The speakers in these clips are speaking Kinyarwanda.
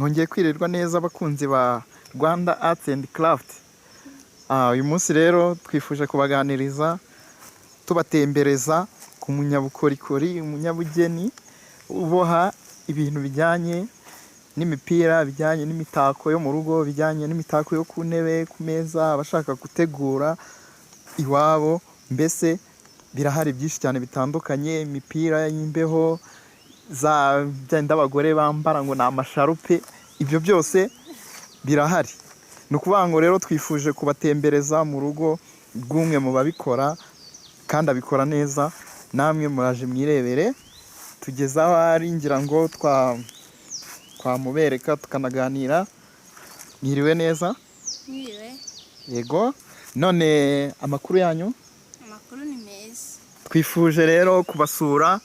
Mwongeye kwirirwa neza abakunzi ba Rwanda Arts and Craft. Uyu munsi rero twifuje kubaganiriza tubatembereza ku munyabukorikori, umunyabugeni uboha ibintu bijyanye n'imipira, bijyanye n'imitako yo mu rugo, bijyanye n'imitako yo ku ntebe, ku meza, abashaka gutegura iwabo. Mbese birahari byinshi cyane bitandukanye, imipira y'imbeho za byenda abagore bambara ngo ni amasharupe, ibyo byose birahari. Ni ukuvuga ngo rero twifuje kubatembereza mu rugo rw'umwe mu babikora kandi abikora neza, namwe muraje mwirebere. Tugeze aho ari, ngira ngo twamubereka tukanaganira. Mwiriwe neza? Mwiriwe. Yego. None amakuru yanyu? Amakuru ni meza. Twifuje rero kubasura,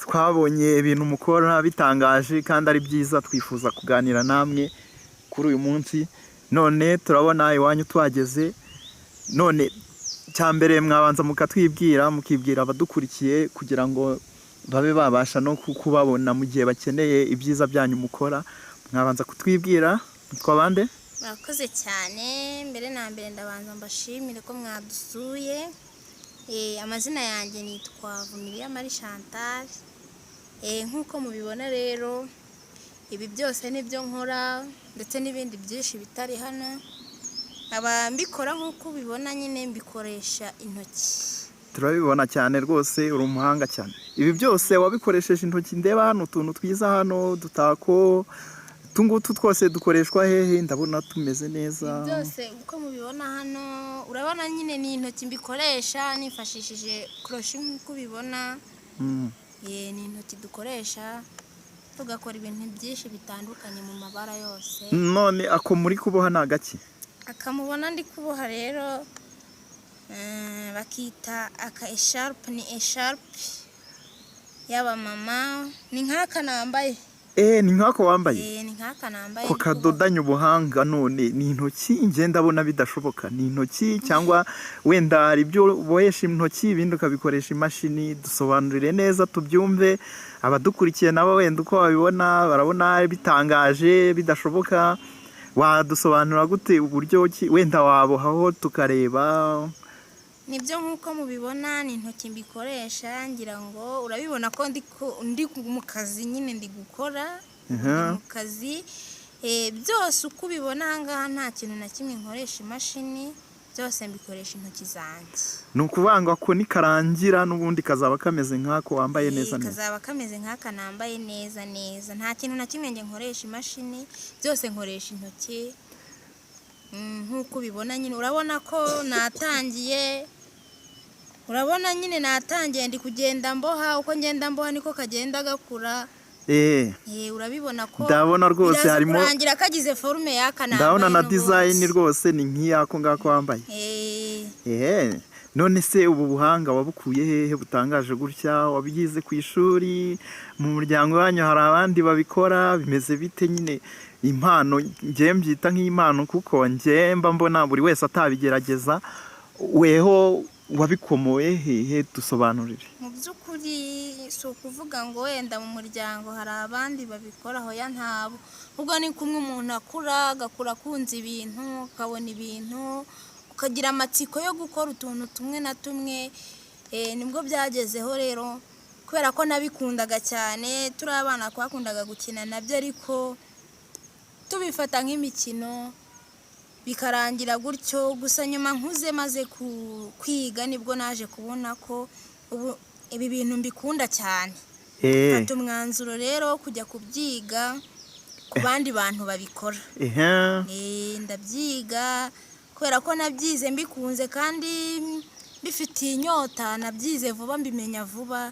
twabonye ibintu mukora bitangaje kandi ari byiza, twifuza kuganira namwe kuri uyu munsi. None turabona iwanyu tuhageze. None cyambere mwabanza mukatwibwira, mukibwira abadukurikiye kugira ngo babe babasha no kubabona mu gihe bakeneye ibyiza byanyu mukora. Mwabanza kutwibwira twabande? Murakoze cyane. Mbere na mbere ndabanza mbashimire ko mwadusuye. Amazina yanjye nitwa Vumiliya Marie Chantal. Nk'uko mubibona rero, ibi byose nibyo nkora ndetse n'ibindi byinshi bitari hano. Mbikora nk'uko ubibona nyine, mbikoresha intoki. Turabibona cyane rwose, uri umuhanga cyane. Ibi byose wabikoresheje intoki. Ndeba hano utuntu twiza hano, dutako tungutu twose dukoreshwa hehe? Ndabona tumeze neza. Byose uko mubibona hano, urabona nyine ni intoki mbikoresha nifashishije kroshi nk'uko ubibona. Ni intoki dukoresha tugakora ibintu byinshi bitandukanye mu mabara yose. None ako muri kuboha ni agaki? Akamubona ndi kuboha rero bakita aka esharpe. Ni esharpe y'aba mama. Ni nk'aka nambaye. Ni nk'ako wambaye? Ni nk'aka nambaye. Ko kadodanye ubuhanga. None ni intoki nge ndabona bidashoboka. Ni intoki cyangwa wenda hari ibyo bohesha intoki ibindi ukabikoresha imashini? Dusobanurire neza tubyumve. Abadukurikiye nabo wenda uko babibona barabona bitangaje bidashoboka. Wadusobanura gute uburyo wenda wabohaho tukareba? Nibyo nk'uko mubibona, ni intoki mbikoresha. Ngira ngo urabibona ko ndi mu kazi nyine, ndi gukora mu kazi. Byose uko ubibona aha ngaha nta kintu na kimwe nkoresha imashini, byose mbikoresha intoki zanjye. Ni ukuvuga ngo ako nikarangira n'ubundi kazaba kameze nk'ako wambaye neza neza? Kazaba kameze nk'aka nambaye neza neza. Nta kintu na kimwe nge nkoresha imashini, byose nkoresha intoki. Nk'uko ubibona nyine, urabona ko natangiye. Urabona nyine natangiye ndi kugenda mboha, uko ngenda mboha niko kagenda gakura. Urabibona ko ndabona rwose harimo kurangira kagize forume y'aka nambaye. Ndabona na design rwose ni nk'iyako ngako wambaye. None se ubu buhanga wabukuye hehe butangaje gutya? Wabigize ku ishuri? Mu muryango wanyu hari abandi babikora? Bimeze bite nyine? Impano ngiye mbyita nk'impano kuko ngiye mba mbona buri wese atabigerageza. Weho wabikomoye hehe? Dusobanurire. Mu by'ukuri si ukuvuga ngo wenda mu muryango hari abandi babikora, hoya ntabo. Ubwo ni kumwe umuntu agakura akunze ibintu, ukabona ibintu, ukagira amatsiko yo gukora utuntu tumwe na tumwe. Nibwo byagezeho rero, kubera ko nabikundaga cyane. Turi abana twakundaga gukina nabyo, ariko tubifata nk'imikino bikarangira gutyo. Gusa nyuma nkuze maze kwiga nibwo naje kubona ko ubu ibi bintu mbikunda cyane. Mfata umwanzuro rero kujya kubyiga ku bandi bantu babikora. Ndabyiga kubera ko nabyize mbikunze kandi bifitiye inyota. Nabyize vuba, mbimenya vuba,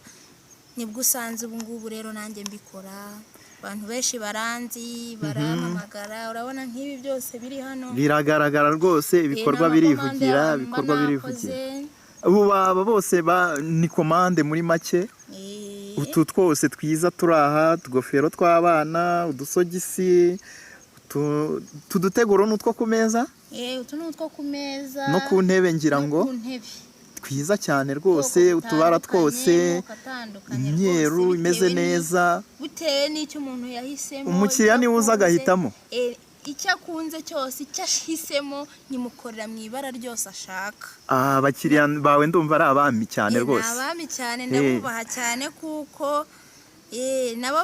nibwo usanze ubu ngubu rero nanjye mbikora. Abantu benshi baranzi, barampamagara. Urabona nk'ibi byose biri hano, biragaragara rwose. Ibikorwa birivugira, ibikorwa birivugira. Ubu baba bose ni komande muri make. Utu twose twiza turi aha, utugofero tw'abana, udusogisi, tuduteguro n'utwo ku meza. Utu ni utwo ku meza no ku ntebe. Ngira ngo twiza cyane rwose, utubara twose, imyeru imeze neza, bitewe n'icyo umuntu yahisemo. umukiriya niwe uza agahitamo icyo akunze cyose, icyo ahisemo nyimukorera mu ibara ryose ashaka. abakiriya bawe ndumva ari abami cyane rwose. Ni abami cyane, ndabubaha cyane kuko nabo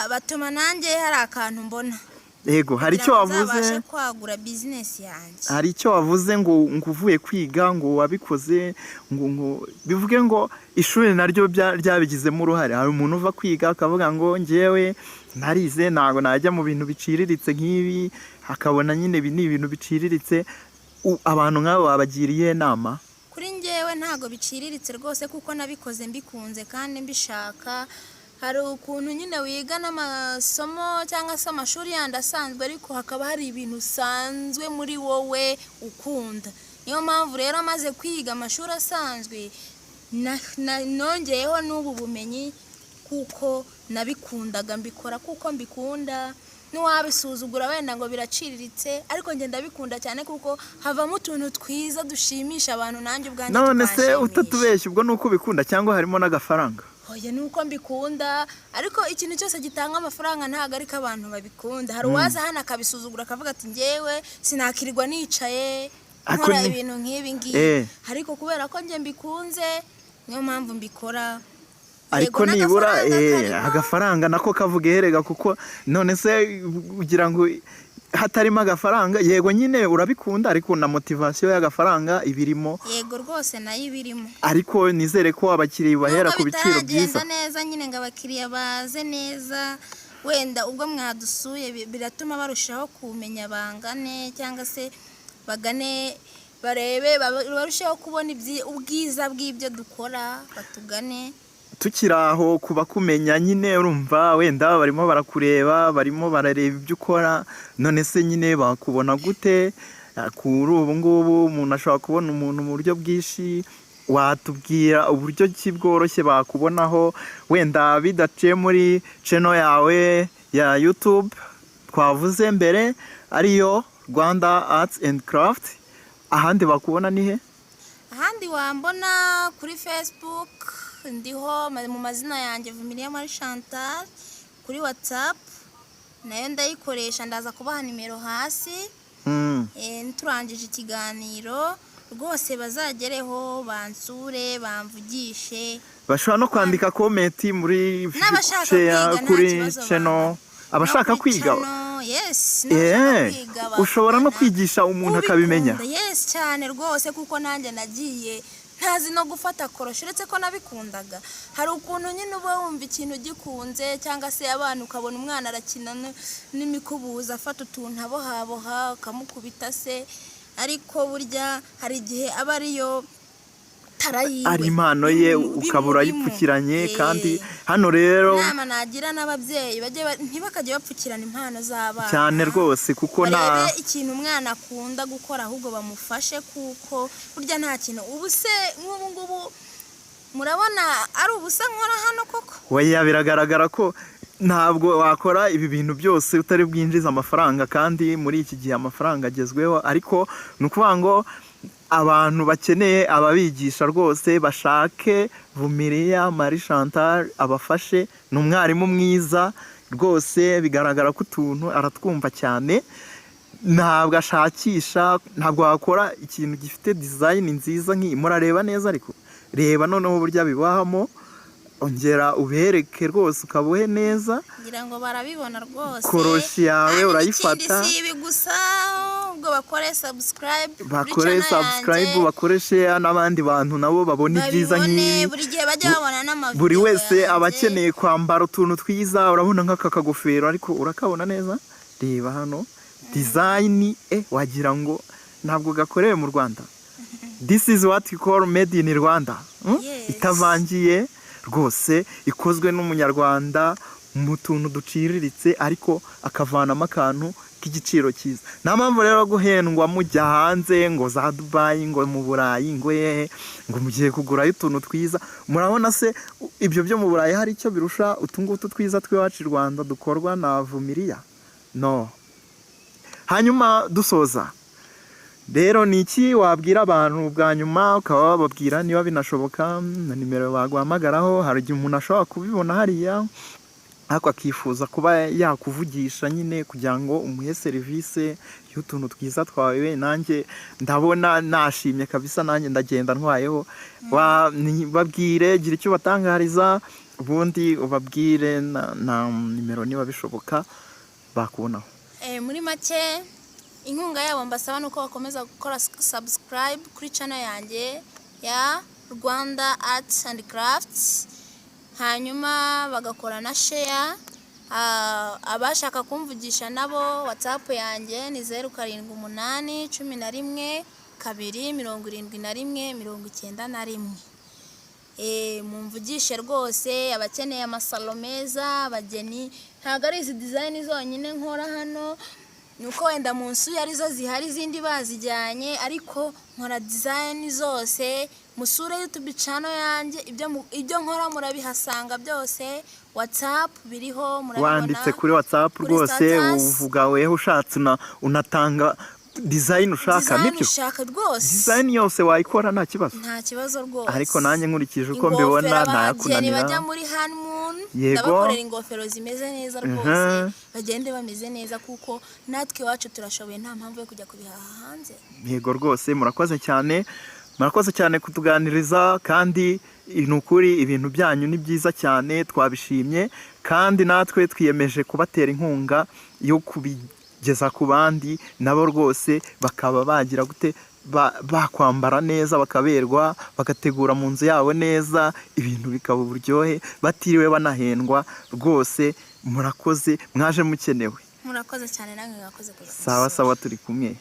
batuma nanjye hari akantu mbona. Yego, hari icyo wavuze, kwagura bizinesi yanjye. hari icyo wavuze ngo uvuye kwiga ngo wabikoze ngo bivuge ngo ishuri naryo ryabigizemo uruhare. Hari umuntu uva kwiga akavuga ngo ngewe narize ntabwo najya mu bintu biciriritse nk'ibi, akabona nyine ibi ni ibintu biciriritse. Abantu nk'abo babagiriye inama? Kuri ngewe ntabwo biciriritse rwose kuko nabikoze mbikunze kandi mbishaka. Hari ukuntu nyine wiga n'amasomo cyangwa se amashuri yandi asanzwe, ariko hakaba hari ibintu usanzwe muri wowe ukunda. Niyo mpamvu rero amaze kwiga amashuri asanzwe nongeyeho n'ubu bumenyi kuko nabikundaga, mbikora kuko mbikunda. Ntiwabisuzugura wenda ngo biraciriritse, ariko njye ndabikunda cyane kuko havamo utuntu twiza dushimisha abantu nanjye ubwanjye. None se utatubeshya ubwo nuko ubikunda cyangwa harimo n'agafaranga? Oya, nuko mbikunda, ariko ikintu cyose gitanga amafaranga ntabwo ariko abantu babikunda. Hari uwaza hano akabisuzugura akavuga ati ngewe sinakirirwa nicaye nkora ibintu nk'ibi ngibi, ariko kubera ko njye mbikunze niyo mpamvu mbikora. Ariko nibura agafaranga nako kavuga herega, kuko none se ugira ngo hatarimo agafaranga, yego nyine urabikunda ariko na motivasiyo y'agafaranga ibirimo. Yego rwose nayo ibirimo, ariko nizere ko abakiriya bahera ku biciro byiza neza nyine ngo abakiriya baze neza. Wenda ubwo mwadusuye biratuma barushaho kumenya bangane, cyangwa se bagane barebe barushaho kubona ubwiza bw'ibyo dukora, batugane. Tukiri aho kuba kumenya nyine urumva wenda barimo barakureba, barimo barareba ibyo ukora, none se nyine bakubona gute? Kuri ubu ngubu umuntu ashobora kubona umuntu mu buryo bwinshi, watubwira uburyo ki bworoshye bakubonaho wenda bidaciye muri channel yawe ya YouTube twavuze mbere ariyo Rwanda Arts and Craft? Ahandi bakubona ni he? Ahandi wambona kuri Facebook, ndiho mu mazina yanjye Vumilia Marie Chantal. Kuri WhatsApp nayo ndayikoresha, ndaza kubaha nimero hasi. Turangije ikiganiro rwose bazagereho bansure bamvugishe. Bashobora no kwandika comment muri kuri channel. Abashaka kwiga, yes, ushobora no kwigisha umuntu akabimenya. Yes cyane rwose, kuko nanjye nagiye ntazi no gufata korosho, uretse ko nabikundaga. Hari ukuntu nyine uba wumva ikintu gikunze, cyangwa se abantu ukabona umwana arakina n'imikubuza afata utuntu abohaboha ukamukubita se, ariko burya hari igihe aba ariyo ari impano ye ukabura yipfukiranye. Kandi hano rero inama nagira n'ababyeyi ntibakajye bapfukirana impano z'abana cyane rwose, kuko ikintu umwana akunda gukora ahubwo bamufashe, kuko burya nta kintu ubu se nk'ubu ngubu murabona ari ubusa nkora hano koko. Oya, biragaragara ko ntabwo wakora ibi bintu byose utari bwinjiza amafaranga, kandi muri iki gihe amafaranga agezweho. Ariko ni ukuvuga ngo abantu bakeneye ababigisha rwose bashake Vumilia Marie Chantal abafashe. Ni umwarimu mwiza rwose, bigaragara ko utuntu aratwumva cyane, ntabwo ashakisha, ntabwo wakora ikintu gifite design nziza nk'iyi. Murareba neza, ariko reba noneho uburyo bibahamo, ongera ubereke rwose ukabuhe neza, ngira ngo barabibona rwose. Koroshi yawe urayifata, si ibi gusa ubwo bakore subscribe, bakore share, n'abandi bantu nabo babona ibyiza nk'ibi. Buri gihe bajya babona n'amavideo. Buri wese aba akeneye kwambara utuntu twiza. Urabona nk'aka kagofero ariko urakabona neza, reba hano design wagira ngo ntabwo gakorewe mu Rwanda. This is what you call made in Rwanda. Itavangiye rwose, ikozwe n'umunyarwanda mu tuntu duciriritse, ariko akavanamo akantu k'igiciro cyiza. Nta mpamvu rero guhendwa mujya hanze ngo za Dubai, ngo mu Burayi, ngo mugiye kugurayo utuntu twiza. Murabona se ibyo byo mu Burayi hari icyo birusha utungutu twiza twiwacu i Rwanda dukorwa na Vumilia? No. Hanyuma dusoza, rero ni iki wabwira abantu bwa nyuma ukaba wababwira niba binashoboka na nimero baguhamagaraho? Hari igihe umuntu ashobora kubibona hariya ariko akifuza kuba yakuvugisha nyine kugira ngo umuhe serivisi y'utuntu twiza twawe. Nanjye ndabona nashimye kabisa, nanjye ndagenda ntwayeho. Babwire, gira icyo batangariza, ubundi ubabwire na nimero niba bishoboka bakubonaho. Muri make inkunga yabo mbasaba nuko bakomeza gukora subscribe kuri channel yanjye ya Rwanda Arts and Crafts, hanyuma bagakora na share. Abashaka kumvugisha nabo WhatsApp yanjye ni 0788 11 2 71 91. Mumvugishe rwose, abakeneye amasalo meza, abageni. Ntabwo ari izi design zonyine nkora hano, nuko wenda mu nsu arizo zihari, izindi bazijyanye, ariko nkora design zose. Musure YouTube channel yanjye, ibyo nkora murabihasanga byose. WhatsApp biriho, murabibona. Wanditse kuri WhatsApp rwose, uvuga weho ushatse unatanga design ushaka. Nibyo ushaka rwose, design yose wayikora nta kibazo. nta kibazo rwose. Ariko nanjye nkurikije uko mbibona ntayakunanira. Bajya muri honeymoon, Yego. ndabakorera ingofero zimeze neza rwose, bagende bameze neza, kuko natwe iwacu turashoboye, nta mpamvu yo kujya kubihaha hanze. Yego rwose, murakoze cyane. Murakoze cyane kutuganiriza, kandi ni ukuri ibintu byanyu ni byiza cyane, twabishimye, kandi natwe twiyemeje kubatera inkunga yo kubigeza ku bandi nabo rwose bakaba bagira gute, bakwambara neza, bakaberwa, bagategura mu nzu yabo neza, ibintu bikaba uburyohe, batiriwe banahendwa rwose. Murakoze, mwaje mukenewe. Murakoze cyane, namwe mwakoze kuza. Sawa sawa, turi kumwe.